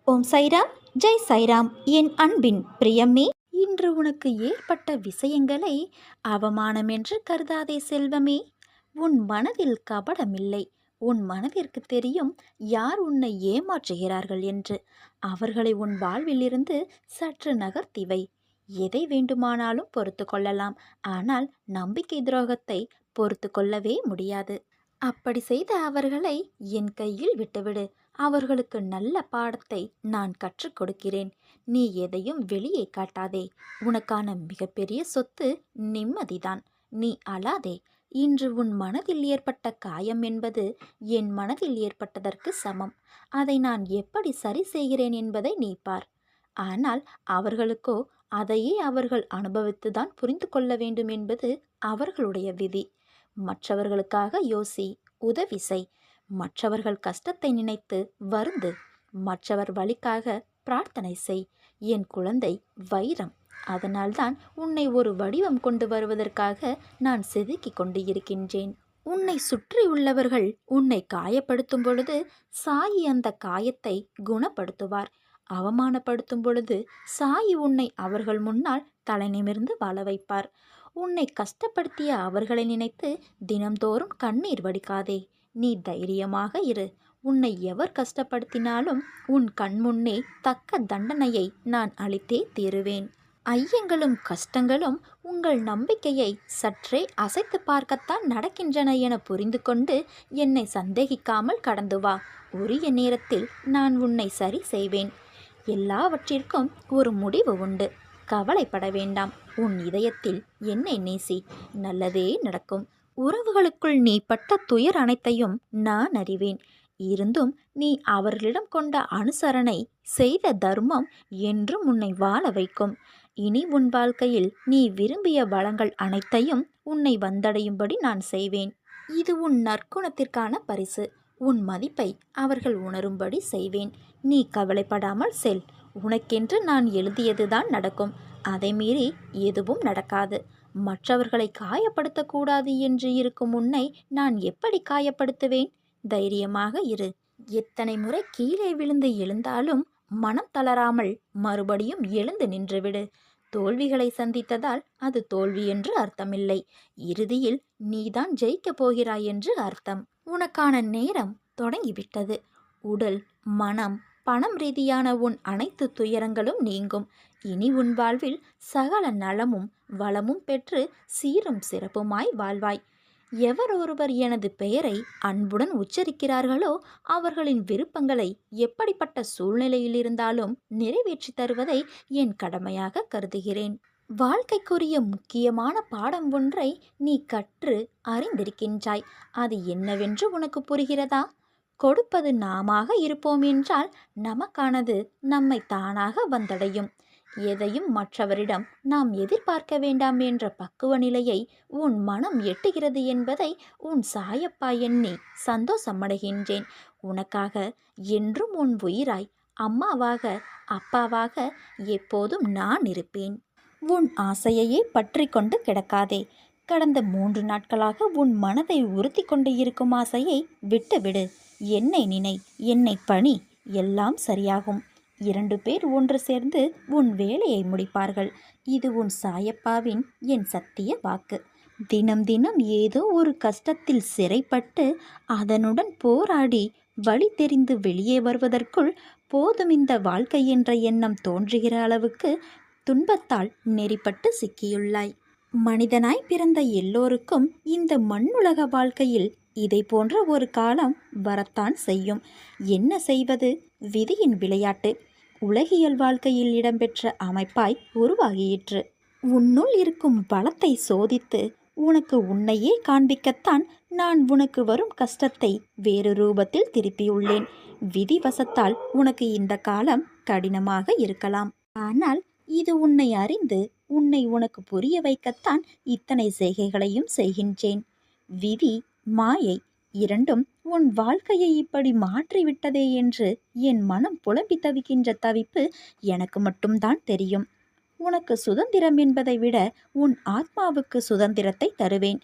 ஓம் சைராம், ஜெய் சைராம். என் அன்பின் பிரியமே, இன்று உனக்கு ஏற்பட்ட விஷயங்களை அவமானம் என்று கருதாதே செல்வமே. உன் மனதில் கபடமில்லை. உன் மனதிற்கு தெரியும் யார் உன்னை ஏமாற்றுகிறார்கள் என்று. அவர்களை உன் வாழ்விலிருந்து சற்று நகர்த்தி வை. எதை வேண்டுமானாலும் பொறுத்து கொள்ளலாம், ஆனால் நம்பிக்கை துரோகத்தை பொறுத்து கொள்ளவே முடியாது. அப்படி செய்த அவர்களை என் கையில் விட்டுவிடு. அவர்களுக்கு நல்ல பாடத்தை நான் கற்றுக் கொடுக்கிறேன். நீ எதையும் வெளியே காட்டாதே. உனக்கான மிகப்பெரிய சொத்து நிம்மதிதான். நீ அழாதே. இன்று உன் மனதில் ஏற்பட்ட காயம் என்பது என் மனதில் ஏற்பட்டதற்கு சமம். அதை நான் எப்படி சரி செய்கிறேன் என்பதை நீ பார். ஆனால் அவர்களுக்கோ அதையே அவர்கள் அனுபவித்துதான் புரிந்து கொள்ள வேண்டும் என்பது அவர்களுடைய விதி. மற்றவர்களுக்காக யோசி, உதவி செய். மற்றவர்கள் கஷ்டத்தை நினைத்து வருந்து. மற்றவர் வழிக்காக பிரார்த்தனை செய். என் குழந்தை வைரம். அதனால்தான் உன்னை ஒரு வடிவம் கொண்டு வருவதற்காக நான் செதுக்கிக் கொண்டு இருக்கின்றேன். உன்னை சுற்றி உள்ளவர்கள் உன்னை காயப்படுத்தும் பொழுது சாயி அந்த காயத்தை குணப்படுத்துவார். அவமானப்படுத்தும் பொழுது சாயி உன்னை அவர்கள் முன்னால் தலை நிமிர்ந்து வாழ வைப்பார். உன்னை கஷ்டப்படுத்திய அவர்களை நினைத்து தினம்தோறும் கண்ணீர் வடிக்காதே. நீ தைரியமாக இரு. உன்னை எவர் கஷ்டப்படுத்தினாலும் உன் கண்முன்னே தக்க தண்டனையை நான் அளித்தே தீருவேன். ஐயங்களும் கஷ்டங்களும் உங்கள் நம்பிக்கையை சற்றே அசைத்து பார்க்கத்தான் நடக்கின்றன என புரிந்து கொண்டு என்னை சந்தேகிக்காமல் கடந்து வா. உரிய நேரத்தில் நான் உன்னை சரி செய்வேன். எல்லாவற்றிற்கும் ஒரு முடிவு உண்டு. கவலைப்பட வேண்டாம். உன் இதயத்தில் என்னை நேசி. நல்லதே நடக்கும். உறவுகளுக்குள் நீ பட்ட துயர் அனைத்தையும் நான் அறிவேன். இருந்தும் நீ அவர்களிடம் கொண்ட அனுசரணை, செய்த தர்மம் என்றும் உன்னை வாழ வைக்கும். இனி உன் வாழ்க்கையில் நீ விரும்பிய வளங்கள் அனைத்தையும் உன்னை வந்தடையும்படி நான் செய்வேன். இது உன் நற்குணத்திற்கான பரிசு. உன் மதிப்பை அவர்கள் உணரும்படி செய்வேன். நீ கவலைப்படாமல் செல். உனக்கென்று நான் எழுதியதுதான் நடக்கும். அதை மீறி எதுவும் நடக்காது. மற்றவர்களை காயப்படுத்தக்கூடாது என்று இருக்கும் உன்னை நான் எப்படி காயப்படுத்துவேன்? தைரியமாக இரு. எத்தனை முறை கீழே விழுந்து எழுந்தாலும் மனம் தளராமல் மறுபடியும் எழுந்து நின்றுவிடு. தோல்விகளை சந்தித்ததால் அது தோல்வி என்று அர்த்தமில்லை. இறுதியில் நீதான் ஜெயிக்கப் போகிறாய் என்று அர்த்தம். உனக்கான நேரம் தொடங்கிவிட்டது. உடல், மனம், பணம் ரீதியான உன் அனைத்து துயரங்களும் நீங்கும். இனி உன் வாழ்வில் சகல நலமும் வளமும் பெற்று சீரும் சிறப்புமாய் வாழ்வாய். எவர் ஒருவர் எனது பெயரை அன்புடன் உச்சரிக்கிறார்களோ அவர்களின் விருப்பங்களை எப்படிப்பட்ட சூழ்நிலையில் இருந்தாலும் நிறைவேற்றி தருவதை என் கடமையாக கருதுகிறேன். வாழ்க்கைக்குரிய முக்கியமான பாடம் ஒன்றை நீ கற்று அறிந்திருக்கின்றாய். அது என்னவென்று உனக்கு புரிகிறதா? கொடுப்பது நாமாக இருப்போம் என்றால் நமக்கானது நம்மை தானாக வந்தடையும். எதையும் மற்றவரிடம் நாம் எதிர்பார்க்க வேண்டாம் என்ற பக்குவ நிலையை உன் மனம் எட்டுகிறது என்பதை உன் சாயப்பா எண்ணி சந்தோஷமடைகின்றேன். உனக்காக என்றும் உன் உயிராய், அம்மாவாக, அப்பாவாக எப்போதும் நான் இருப்பேன். உன் ஆசையையே பற்றி கொண்டு கிடக்காதே. கடந்த 3 நாட்களாக உன் மனதை உறுத்தி கொண்டு இருக்கும் ஆசையை விட்டுவிடு. என்னை நினை, என்னை பணி. எல்லாம் சரியாகும். 2 பேர் ஒன்று சேர்ந்து உன் வேலையை முடிப்பார்கள். இது உன் சாயப்பாவின் என் சத்திய வாக்கு. தினம் தினம் ஏதோ ஒரு கஷ்டத்தில் சிறைப்பட்டு அதனுடன் போராடி வழி தெரிந்து வெளியே வருவதற்குள் போதும் இந்த வாழ்க்கை என்ற எண்ணம் தோன்றுகிற அளவுக்கு துன்பத்தால் நெறிப்பட்டு சிக்கியுள்ளாய். மனிதனாய் பிறந்த எல்லோருக்கும் இந்த மண்ணுலக வாழ்க்கையில் இதை போன்ற ஒரு காலம் வரத்தான் செய்யும். என்ன செய்வது? விதியின் விளையாட்டு. உலகியல் வாழ்க்கையில் இடம்பெற்ற அமைப்பாய் உருவாகியிற்று. உன்னுள் இருக்கும் பலத்தை சோதித்து உனக்கு உன்னையே காண்பிக்கத்தான் நான் உனக்கு வரும் கஷ்டத்தை வேறு ரூபத்தில் திருப்பியுள்ளேன். விதிவசத்தால் உனக்கு இந்த காலம் கடினமாக இருக்கலாம். ஆனால் இது உன்னை அறிந்து உன்னை உனக்கு புரிய வைக்கத்தான் இத்தனை செய்கைகளையும் செய்கின்றேன். விதி, மாயை இரண்டும் உன் வாழ்க்கையை இப்படி மாற்றிவிட்டதே என்று என் மனம் புலம்பி தவிக்கின்ற தவிப்பு எனக்கு மட்டும்தான் தெரியும். உனக்கு சுதந்திரம் என்பதை விட உன் ஆத்மாவுக்கு சுதந்திரத்தை தருவேன்.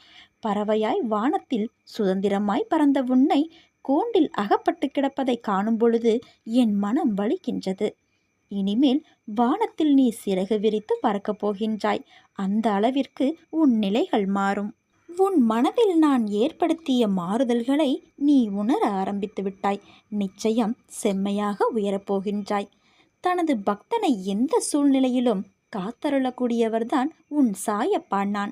பறவையாய் வானத்தில் சுதந்திரமாய் பறந்த உன்னை கூண்டில் அகப்பட்டு கிடப்பதை காணும் பொழுது என் மனம் வலிக்கின்றது. இனிமேல் வானத்தில் நீ சிறகு விரித்து பறக்கப் போகின்றாய். அந்த அளவிற்கு உன் நிலைகள் மாறும். உன் மனதில் நான் ஏற்படுத்திய மாறுதல்களை நீ உணர ஆரம்பித்து விட்டாய். நிச்சயம் செம்மையாக உயரப்போகின்றாய். தனது பக்தனை எந்த சூழ்நிலையிலும் காத்தருளக்கூடியவர்தான் உன் சாயப்பா நான்.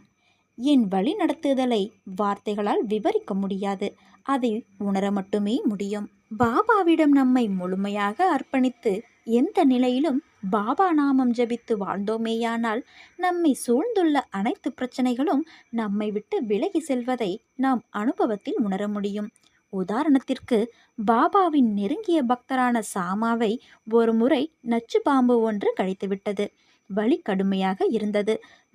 என் வழி நடத்துதலை வார்த்தைகளால் விவரிக்க முடியாது. அதை உணர மட்டுமே முடியும். பாபாவிடம் நம்மை முழுமையாக அர்ப்பணித்து எந்த நிலையிலும் பாபா நாமம் ஜபித்து வாழ்ந்தோமேயானால் நம்மை சூழ்ந்துள்ள அனைத்து பிரச்சனைகளும் நம்மை விட்டு விலகி செல்வதை நாம் அனுபவத்தில் உணர முடியும். உதாரணத்திற்கு, பாபாவின் நெருங்கிய பக்தரான சாமாவை ஒரு முறை நச்சு பாம்பு ஒன்று கடித்துவிட்டது. வலி கடுமையாக இருந்தது.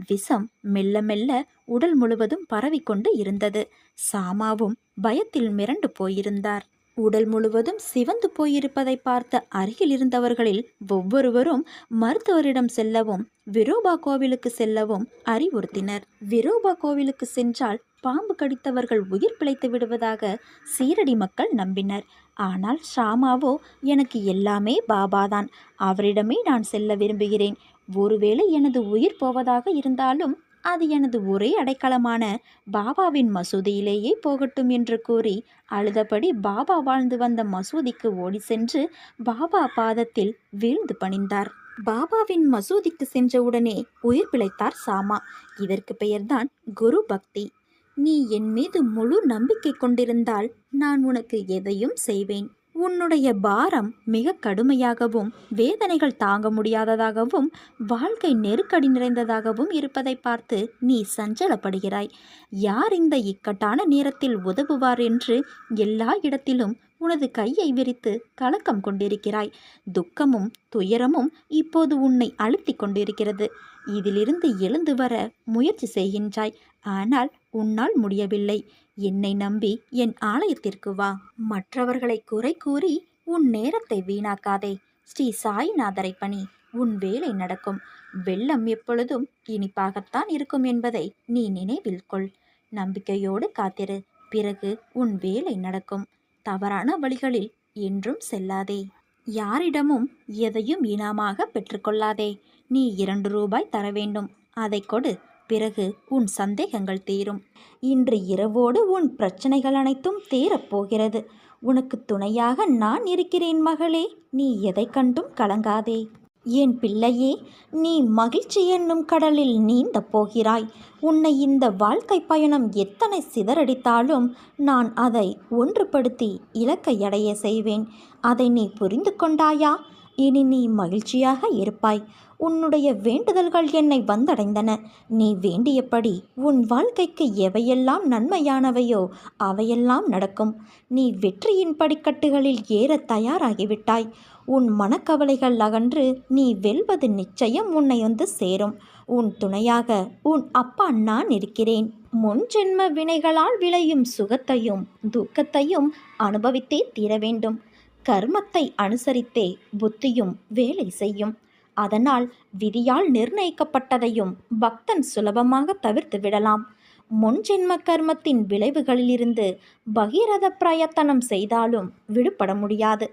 விஷம் மெல்ல மெல்ல உடல் முழுவதும் பரவிக்கொண்டு இருந்தது. சாமாவும் பயத்தில் மிரண்டு போயிருந்தார். உடல் முழுவதும் சிவந்து போயிருப்பதை பார்த்த அருகில் இருந்தவர்களில் ஒவ்வொருவரும் மருத்துவரிடம் செல்லவும் விரோபா கோவிலுக்கு செல்லவும் அறிவுறுத்தினர். விரோபா கோவிலுக்கு சென்றால் பாம்பு கடித்தவர்கள் உயிர் பிழைத்து விடுவதாக சீரடி மக்கள் நம்பினர். ஆனால் ஷாமாவோ, எனக்கு எல்லாமே பாபாதான், அவரிடமே நான் செல்ல விரும்புகிறேன். ஒருவேளை எனது உயிர் போவதாக இருந்தாலும் அது எனது ஒரே அடைக்கலமான பாபாவின் மசூதியிலேயே போகட்டும் என்று கூறி அழுதபடி பாபா வாழ்ந்து வந்த மசூதிக்கு ஓடி சென்று பாபா பாதத்தில் வீழ்ந்து பணிந்தார். பாபாவின் மசூதிக்கு சென்றவுடனே உயிர் பிழைத்தார் சாமா. இதற்கு பெயர்தான் குரு பக்தி. நீ என் மீது முழு நம்பிக்கை கொண்டிருந்தால் நான் உனக்கு எதையும் செய்வேன். உன்னுடைய பாரம் மிக கடுமையாகவும் வேதனைகள் தாங்க முடியாததாகவும் வாழ்க்கை நெருக்கடி நிறைந்ததாகவும் இருப்பதை பார்த்து நீ சஞ்சலப்படுகிறாய். யார் இந்த இக்கட்டான நேரத்தில் உதவுவார் என்று எல்லா இடத்திலும் உனது கையை விரித்து கலக்கம் கொண்டிருக்கிறாய். துக்கமும் துயரமும் இப்போது உன்னை அழுத்தி கொண்டிருக்கிறது. இதிலிருந்து எழுந்து வர முயற்சி செய்கின்றாய். ஆனால் உன்னால் முடியவில்லை. என்னை நம்பி என் ஆலயத்திற்கு வா. மற்றவர்களை குறை கூறி உன் நேரத்தை வீணாக்காதே. ஸ்ரீ சாய்நாதரை பணி, உன் வேலை நடக்கும். வெள்ளம் எப்பொழுதும் இனிப்பாகத்தான் இருக்கும் என்பதை நீ நினைவில் கொள். நம்பிக்கையோடு காத்திரு. பிறகு உன் வேலை நடக்கும். தவறான வழிகளில் என்றும் செல்லாதே. யாரிடமும் எதையும் இனாமாக பெற்றுக்கொள்ளாதே. நீ 2 ரூபாய் தர வேண்டும். அதை கொடு. பிறகு உன் சந்தேகங்கள் தீரும். இன்று இரவோடு உன் பிரச்சனைகள் அனைத்தும் தீரப்போகிறது. உனக்கு துணையாக நான் இருக்கிறேன் மகளே. நீ எதை கண்டும் கலங்காதே. என் பிள்ளையே, நீ மகிழ்ச்சி என்னும் கடலில் நீந்த போகிறாய். உன்னை இந்த வாழ்க்கை பயணம் எத்தனை சிதறடித்தாலும் நான் அதை ஒன்றுபடுத்தி இலக்கை அடைய செய்வேன். அதை நீ புரிந்து கொண்டாயா? இனி நீ மகிழ்ச்சியாக இருப்பாய். உன்னுடைய வேண்டுதல்கள் என்னை வந்தடைந்தன. நீ வேண்டியபடி உன் வாழ்க்கைக்கு எவையெல்லாம் நன்மையானவையோ அவையெல்லாம் நடக்கும். நீ வெற்றியின் படிக்கட்டுகளில் ஏற தயாராகிவிட்டாய். உன் மனக்கவலைகள் அகன்று நீ வெல்வது நிச்சயம் உன்னை வந்து சேரும். உன் துணையாக உன் அப்பா நான் இருக்கிறேன். முன் ஜென்ம வினைகளால் விளையும் சுகத்தையும் துக்கத்தையும் அனுபவித்தே தீர வேண்டும். கர்மத்தை அனுசரித்தே புத்தியும் வேலை செய்யும். அதனால் விதியால் நிர்ணயிக்கப்பட்டதையும் பக்தன் சுலபமாக தவிர்த்து விடலாம். முன்ஜென்ம கர்மத்தின் விளைவுகளிலிருந்து பகீரத பிரயத்தனம் செய்தாலும் விடுபட முடியாது.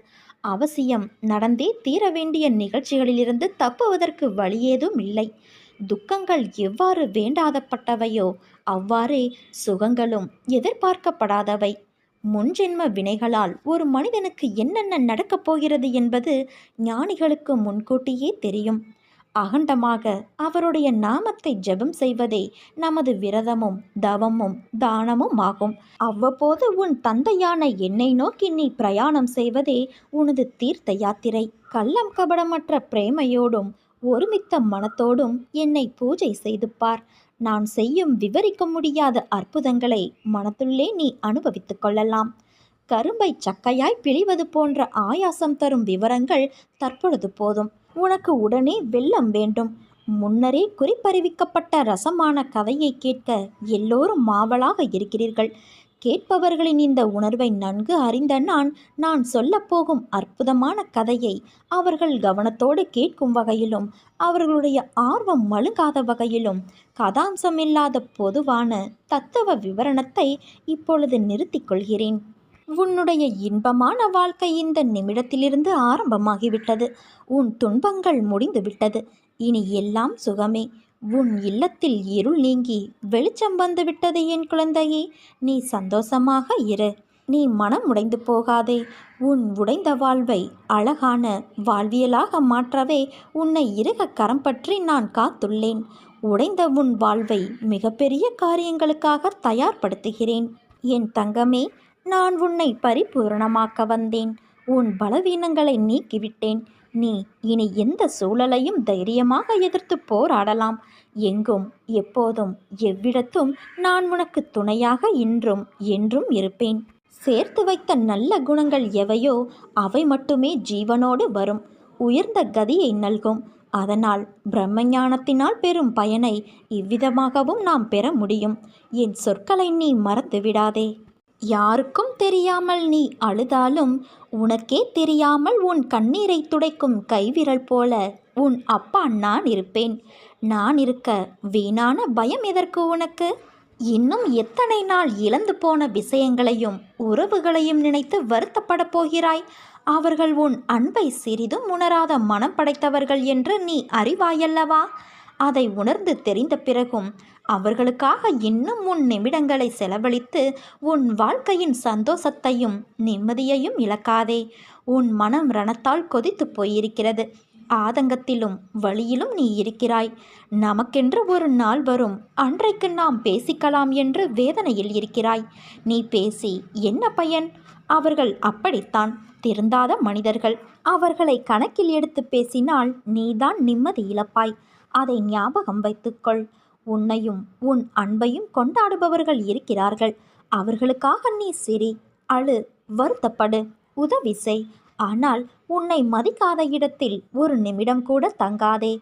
அவசியம் நடந்தே தீர வேண்டிய நிகழ்ச்சிகளிலிருந்து தப்புவதற்கு வழியேதும் இல்லை. துக்கங்கள் எவ்வாறு வேண்டாதப்பட்டவையோ அவ்வாறே சுகங்களும் எதிர்பார்க்கப்படாதவை. முன்ஜென்ம வினைகளால் ஒரு மனிதனுக்கு என்னென்ன நடக்கப் போகிறது என்பது ஞானிகளுக்கு முன்கூட்டியே தெரியும். அகண்டமாக அவருடைய நாமத்தை ஜெபம் செய்வதே நமது விரதமும் தவமும் தானமும் ஆகும். அவ்வப்போது உன் தந்தையான என்னை நோக்கி நீ பிரயாணம் செய்வதே உனது தீர்த்த யாத்திரை. கள்ளம் கபடமற்ற பிரேமையோடும் ஒருமித்த மனத்தோடும் என்னை பூஜை செய்து பார். நான் செய்யும் விவரிக்க முடியாத அற்புதங்களை மனத்துள்ளே நீ அனுபவித்துக் கொள்ளலாம். கரும்பை சக்கையாய் பிழிவது போன்ற ஆயாசம் தரும் விவரங்கள் தற்பொழுது போதும். உனக்கு உடனே வெள்ளம் வேண்டும். முன்னரே குறிப்பறிவிக்கப்பட்ட ரசமான கதையை கேட்க எல்லோரும் ஆவலாக இருக்கிறீர்கள். கேட்பவர்களின் இந்த உணர்வை நன்கு அறிந்த நான் சொல்லப்போகும் அற்புதமான கதையை அவர்கள் கவனத்தோடு கேட்கும் வகையிலும் அவர்களுடைய ஆர்வம் மழுங்காத வகையிலும் கதாம்சமில்லாத பொதுவான தத்துவ விவரணத்தை இப்பொழுது நிறுத்திக் கொள்கிறேன். உன்னுடைய இன்பமான வாழ்க்கை இந்த நிமிடத்திலிருந்து ஆரம்பமாகிவிட்டது. உன் துன்பங்கள் முடிந்துவிட்டது. இனி எல்லாம் சுகமே. உன் இல்லத்தில் இருள் நீங்கி வெளிச்சம் வந்துவிட்டது என் குழந்தையே. நீ சந்தோஷமாக இரு. நீ மனம் உடைந்து போகாதே. உன் உடைந்த வாழ்வை அழகான வாழ்வியலாக மாற்றவே உன்னை இறுக கரம் பற்றி நான் காத்துள்ளேன். உடைந்த உன் வாழ்வை மிகப்பெரிய காரியங்களுக்காக தயார்படுத்துகிறேன். என் தங்கமே, நான் உன்னை பரிபூரணமாக்க வந்தேன். உன் பலவீனங்களை நீக்கிவிட்டேன். நீ இனி எந்த சூழலையும் தைரியமாக எதிர்த்து போராடலாம். எங்கும் எப்போதும் எவ்விடத்தும் நான் உனக்கு துணையாக இன்றும் என்றும் இருப்பேன். சேர்த்து வைத்த நல்ல குணங்கள் எவையோ அவை மட்டுமே ஜீவனோடு வரும். உயர்ந்த கதியை நல்கும். அதனால் பிரம்மஞானத்தினால் பெறும் பயனை இவ்விதமாகவும் நாம் பெற முடியும். என் சொற்களை நீ மறந்து விடாதே. யாருக்கும் தெரியாமல் நீ அழுதாலும் உனக்கே தெரியாமல் உன் கண்ணீரை துடைக்கும் கைவிரல் போல உன் அப்பா நான் இருப்பேன். நான் இருக்க வீணான பயம் எதற்கு உனக்கு? இன்னும் எத்தனை நாள் இழந்து போன விஷயங்களையும் உறவுகளையும் நினைத்து வருத்தப்பட போகிறாய்? அவர்கள் உன் அன்பை சிறிதும் உணராத மனம் படைத்தவர்கள் என்று நீ அறிவாயல்லவா? அதை உணர்ந்து தெரிந்த பிறகும் அவர்களுக்காக இன்னும் உன் நிமிடங்களை செலவழித்து உன் வாழ்க்கையின் சந்தோஷத்தையும் நிம்மதியையும் இழக்காதே. உன் மனம் ரணத்தால் கொதித்து போயிருக்கிறது. ஆதங்கத்திலும் வழியிலும் நீ இருக்கிறாய். நமக்கென்று ஒரு நாள் வரும், அன்றைக்கு நாம் பேசிக்கலாம் என்று வேதனையில் இருக்கிறாய். நீ பேசி என்ன பயன்? அவர்கள் அப்படித்தான், திருந்தாத மனிதர்கள். அவர்களை கணக்கில் எடுத்து பேசினால் நீதான் நிம்மதி இழப்பாய். அதை ஞாபகம் வைத்துக்கொள். உன்னையும் உன் அன்பையும் கொண்டாடுபவர்கள் இருக்கிறார்கள். அவர்களுக்காக நீ சிரி, அழு, வருத்தப்படு, உதவி செய். ஆனால் உன்னை மதிக்காத இடத்தில் ஒரு நிமிடம் கூட தங்காதே.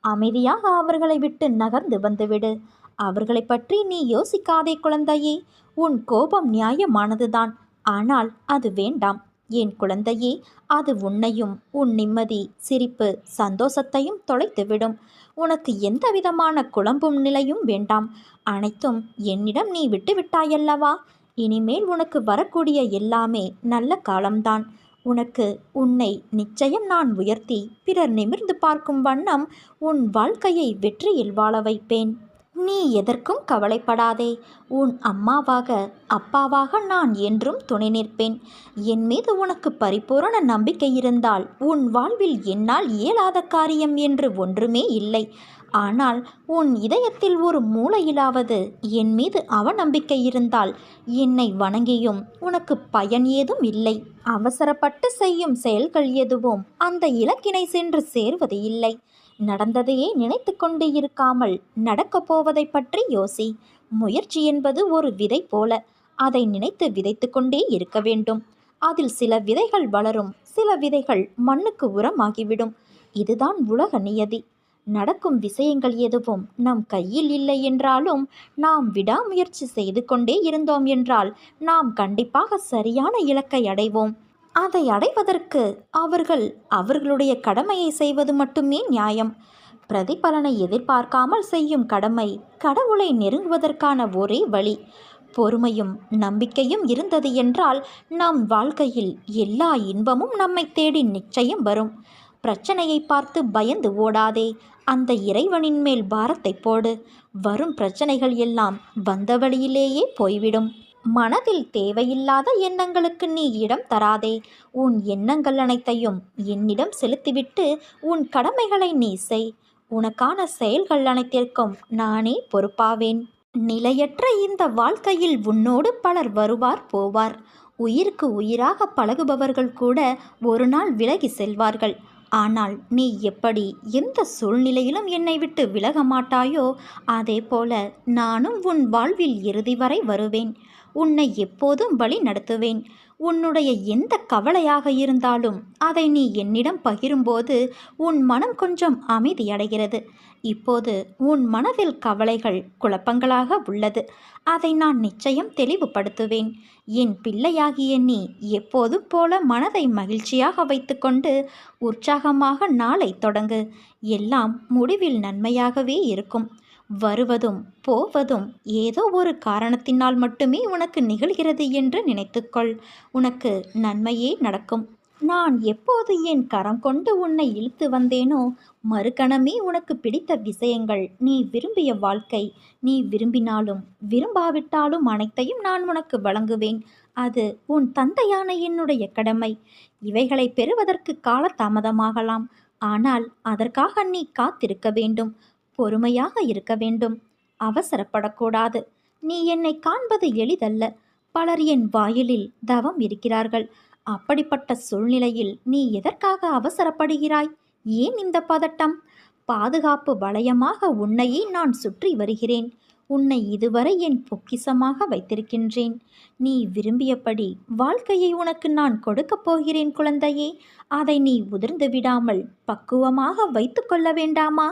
அமைதியாக அவர்களை விட்டு நகர்ந்து வந்துவிடு. அவர்களை பற்றி நீ யோசிக்காதே குழந்தையே. உன் கோபம் நியாயமானதுதான். ஆனால் அது வேண்டாம் என் குழந்தையே. அது உன்னையும் உன் நிம்மதி, சிரிப்பு, சந்தோஷத்தையும் தொலைத்துவிடும். உனக்கு எந்த விதமான குழம்பும் நிலையும் வேண்டாம். அனைத்தும் என்னிடம் நீ விட்டுவிட்டாயல்லவா? இனிமேல் உனக்கு வரக்கூடிய எல்லாமே நல்ல காலம்தான். உனக்கு உன்னை நிச்சயம் நான் உயர்த்தி பிறர் நிமிர்ந்து பார்க்கும் வண்ணம் உன் வாழ்க்கையை வெற்றியில் வாழ வைப்பேன். நீ எதற்கும் கவலைப்படாதே. உன் அம்மாவாக அப்பாவாக நான் என்றும் துணை நிற்பேன். என் மீது உனக்கு பரிபூரண நம்பிக்கை இருந்தால் உன் வாழ்வில் என்னால் இயலாத காரியம் என்று ஒன்றுமே இல்லை. ஆனால் உன் இதயத்தில் ஒரு மூலையிலாவது என் மீது அவநம்பிக்கை இருந்தால் என்னை வணங்கியும் உனக்கு பயன் ஏதும் இல்லை. அவசரப்பட்டு செய்யும் செயல்கள் எதுவும் அந்த இலக்கினை சென்று சேர்வது இல்லை. நடந்ததையே நினைத்து கொண்டு இருக்காமல் நடக்கப் போவதை பற்றி யோசி. முயற்சி என்பது ஒரு விதை போல. அதை நினைத்து விதைத்து கொண்டே இருக்க வேண்டும். அதில் சில விதைகள் வளரும், சில விதைகள் மண்ணுக்கு உரமாகிவிடும். இதுதான் உலக நியதி. நடக்கும் விஷயங்கள் எதுவும் நம் கையில் இல்லை என்றாலும் நாம் விடாமுயற்சி செய்து கொண்டே இருந்தோம் என்றால் நாம் கண்டிப்பாக சரியான இலக்கை அடைவோம். அதை அடைவதற்கு அவர்கள் அவர்களுடைய கடமையை செய்வது மட்டுமே நியாயம். பிரதிபலனை எதிர்பார்க்காமல் செய்யும் கடமை கடவுளை நெருங்குவதற்கான ஒரே வழி. பொறுமையும் நம்பிக்கையும் இருந்தது என்றால் நம் வாழ்க்கையில் எல்லா இன்பமும் நம்மை தேடி நிச்சயம் வரும். பிரச்சனையை பார்த்து பயந்து ஓடாதே. அந்த இறைவனின் மேல் பாரத்தை போடு. வரும் பிரச்சனைகள் எல்லாம் வந்த வழியிலேயே போய்விடும். மனதில் தேவையில்லாத எண்ணங்களுக்கு நீ இடம் தராதே. உன் எண்ணங்கள் அனைத்தையும் என்னிடம் செலுத்திவிட்டு உன் கடமைகளை நீ செய். உனக்கான செயல்கள் அனைத்திற்கும் நானே பொறுப்பாவேன். நிலையற்ற இந்த வாழ்க்கையில் உன்னோடு பலர் வருவார் போவார். உயிருக்கு உயிராக பழகுபவர்கள் கூட ஒரு நாள் விலகி செல்வார்கள். ஆனால் நீ எப்படி எந்த சூழ்நிலையிலும் என்னை விட்டு விலக மாட்டாயோ அதே போல நானும் உன் வாழ்வில் இறுதி வரை வருவேன். உன்னை எப்போதும் வழி நடத்துவேன். உன்னுடைய எந்த கவலையாக இருந்தாலும் அதை நீ என்னிடம் பகிரும்போது உன் மனம் கொஞ்சம் அமைதியடைகிறது. இப்போது உன் மனதில் கவலைகள், குழப்பங்களாக உள்ளது. அதை நான் நிச்சயம் தெளிவுபடுத்துவேன். என் பிள்ளையாகிய நீ எப்போதும் போல மனதை மகிழ்ச்சியாக வைத்துக்கொண்டு உற்சாகமாக நாளை தொடங்கு. எல்லாம் முடிவில் நன்மையாகவே இருக்கும். வருவதும் போவதும் ஏதோ ஒரு காரணத்தினால் மட்டுமே உனக்கு நிகழ்கிறது என்று நினைத்துக்கொள். உனக்கு நன்மையே நடக்கும். நான் எப்போது என் கரம் கொண்டு உன்னை இழுத்து வந்தேனோ, மறுகணமே உனக்கு பிடித்த விஷயங்கள், நீ விரும்பிய வாழ்க்கை, நீ விரும்பினாலும் விரும்பாவிட்டாலும் அனைத்தையும் நான் உனக்கு வழங்குவேன். அது உன் தந்தையான என்னுடைய கடமை. இவைகளை பெறுவதற்கு கால தாமதமாகலாம். ஆனால் அதற்காக நீ காத்திருக்க வேண்டும். பொறுமையாக இருக்க வேண்டும். அவசரப்படக்கூடாது. நீ என்னை காண்பது எளிதல்ல. பலர் என் வாயிலில் தவம் இருக்கிறார்கள். அப்படிப்பட்ட சூழ்நிலையில் நீ எதற்காக அவசரப்படுகிறாய்? ஏன் இந்த பதட்டம்? பாதுகாப்பு வளையமாக உன்னையே நான் சுற்றி வருகிறேன். உன்னை இதுவரை என் பொக்கிஷமாக வைத்திருக்கின்றேன். நீ விரும்பியபடி வாழ்க்கையை உனக்கு நான் கொடுக்கப் போகிறேன் குழந்தையே. அதை நீ உதிர்ந்து விடாமல் பக்குவமாக வைத்து கொள்ள வேண்டாமா?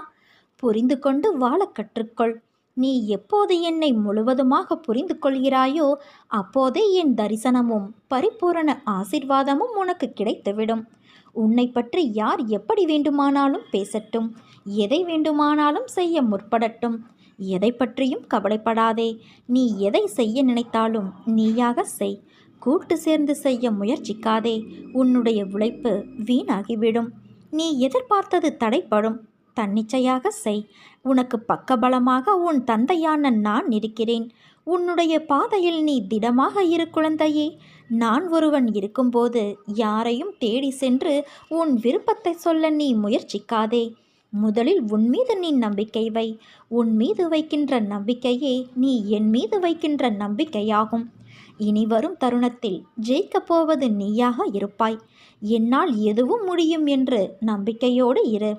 புரிந்து கொண்டு வாழ கற்றுக்கொள். நீ எப்போது என்னை முழுவதுமாக புரிந்து கொள்கிறாயோ அப்போதே என் தரிசனமும் பரிபூரண ஆசிர்வாதமும் உனக்கு கிடைத்துவிடும். உன்னை பற்றி யார் எப்படி வேண்டுமானாலும் பேசட்டும், எதை வேண்டுமானாலும் செய்ய முற்படட்டும், எதை பற்றியும் கவலைப்படாதே. நீ எதை செய்ய நினைத்தாலும் நீயாக செய். கூட்டு சேர்ந்து செய்ய முயற்சிக்காதே. உன்னுடைய உழைப்பு வீணாகிவிடும். நீ எதிர்பார்த்தது தடைப்படும். தன்னிச்சையாக செய். உனக்கு பக்கபலமாக உன் தந்தையான நான் இருக்கிறேன். உன்னுடைய பாதையில் நீ திடமாக இரு குழந்தையே. நான் ஒருவன் இருக்கும்போது யாரையும் தேடி சென்று உன் விருப்பத்தை சொல்ல நீ முயற்சிக்காதே. முதலில் உன் மீது நீ நம்பிக்கை வை. உன் மீது வைக்கின்ற நம்பிக்கையே நீ என் மீது வைக்கின்ற நம்பிக்கையாகும். இனி வரும் தருணத்தில் ஜெயிக்கப் போவது நீயாக இருப்பாய். என்னால் எதுவும் முடியும் என்று நம்பிக்கையோடு இரு.